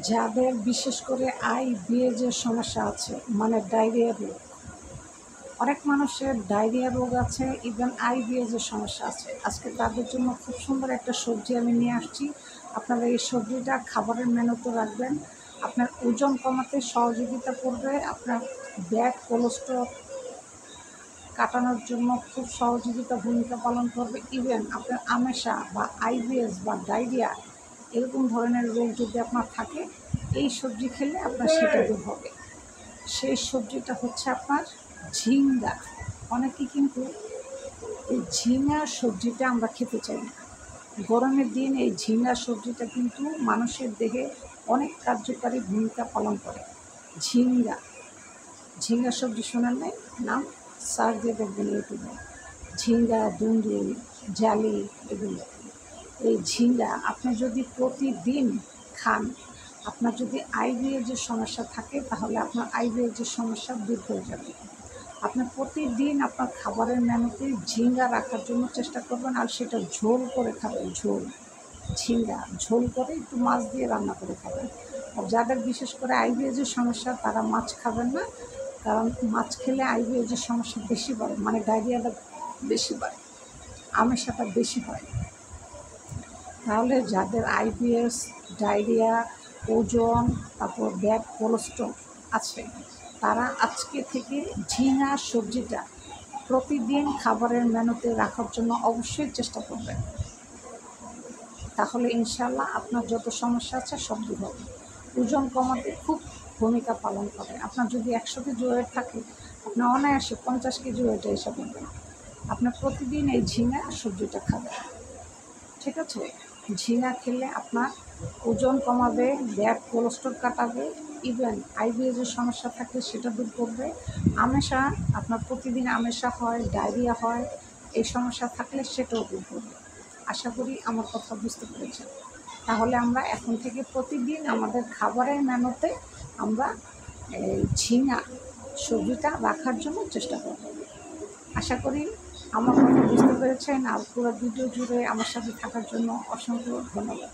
যাদের বিশেষ করে আইবিএজের সমস্যা আছে, মানে ডায়রিয়া রোগ, অনেক মানুষের ডায়রিয়া রোগ আছে, ইভেন আইবিএজের সমস্যা আছে। আজকে তাদের জন্য খুব সুন্দর একটা সবজি আমি নিয়ে আসছি। আপনারা এই সবজিটা খাবারের মেনুতে রাখবেন। আপনার ওজন কমাতে সহযোগিতা করবে, আপনার ব্যাড কোলেস্টেরল কাটানোর জন্য খুব সহযোগিতা ভূমিকা পালন করবে। ইভেন আপনার আমাশা বা আইবিএস বা ডায়রিয়া এরকম ধরনের রোগ যদি আপনার থাকে, এই সবজি খেলে আপনার সেটা দূর হবে। সেই সবজিটা হচ্ছে আপনার ঝিঙ্গা। অনেকে কিন্তু এই ঝিঙ্গা সবজিটা আমরা খেতে চাই না। গরমের দিন এই ঝিঙ্গা সবজিটা কিন্তু মানুষের দেহে অনেক কার্যকারী ভূমিকা পালন করে। ঝিঙ্গা ঝিঙ্গা সবজি শোনার নেই নাম? সার্চ দিয়ে দেখবেন ইউটিউবে, ঝিঙ্গা, দুন্দুল, জালি, এগুলো। এই ঝিঙ্গা আপনি যদি প্রতিদিন খান, আপনার যদি আইবিএজের সমস্যা থাকে, তাহলে আপনার আইবিএজের সমস্যা দূর হয়ে যাবে। আপনি প্রতিদিন আপনার খাবারের মেনুতে ঝিঙ্গা রাখার জন্য চেষ্টা করবেন, আর সেটা ঝোল করে খাবেন। ঝিঙ্গা ঝোল করে একটু মাছ দিয়ে রান্না করে খাবেন। আর যাদের বিশেষ করে আইবিএজের সমস্যা, তারা মাছ খাবেন না, কারণ মাছ খেলে আইবিএজের সমস্যা বেশি বাড়ে, মানে ডায়রিয়াটা বেশি বাড়ে, আমেশাটা বেশি হয়। তাহলে যাদের আইবিএস, ডায়রিয়া, ওজন, তারপর ব্যাড কোলেস্ট্রল আছে, তারা আজকে থেকে ঝিঙ্গা সবজিটা প্রতিদিন খাবারের মেনুতে রাখার জন্য অবশ্যই চেষ্টা করবেন। তাহলে ইনশাল্লাহ আপনার যত সমস্যা আছে সব দূর হবে। ওজন কমাতে খুব ভূমিকা পালন করে। আপনার যদি 100 কেজি ওয়েট থাকে, আপনার অনায়াসে 50 কেজি ওয়েটে এসে পড়বেন। আপনার প্রতিদিন এই ঝিঙ্গা সবজিটা খাবেন, ঠিক আছে? ঝিঙ্গা খেলে আপনার ওজন কমাবে, ব্যাড কোলেস্ট্রল কাটাবে, ইভেন আইবিএসের সমস্যা থাকলে সেটা দূর করবে। আমেশা, আপনার প্রতিদিন আমেশা হয়, ডায়রিয়া হয়, এই সমস্যা থাকলে সেটাও দূর করবে। আশা করি আমার কথা বুঝতে পেরেছেন। তাহলে আমরা এখন থেকে প্রতিদিন আমাদের খাবারের মেনুতে আমরা এই ঝিঙ্গা সবজিটা রাখার জন্য চেষ্টা করব। আশা করি আমার কথা বুঝতে পেরেছেন। আর পুরো ভিডিও জুড়ে আমার সাথে থাকার জন্য অসংখ্য ধন্যবাদ।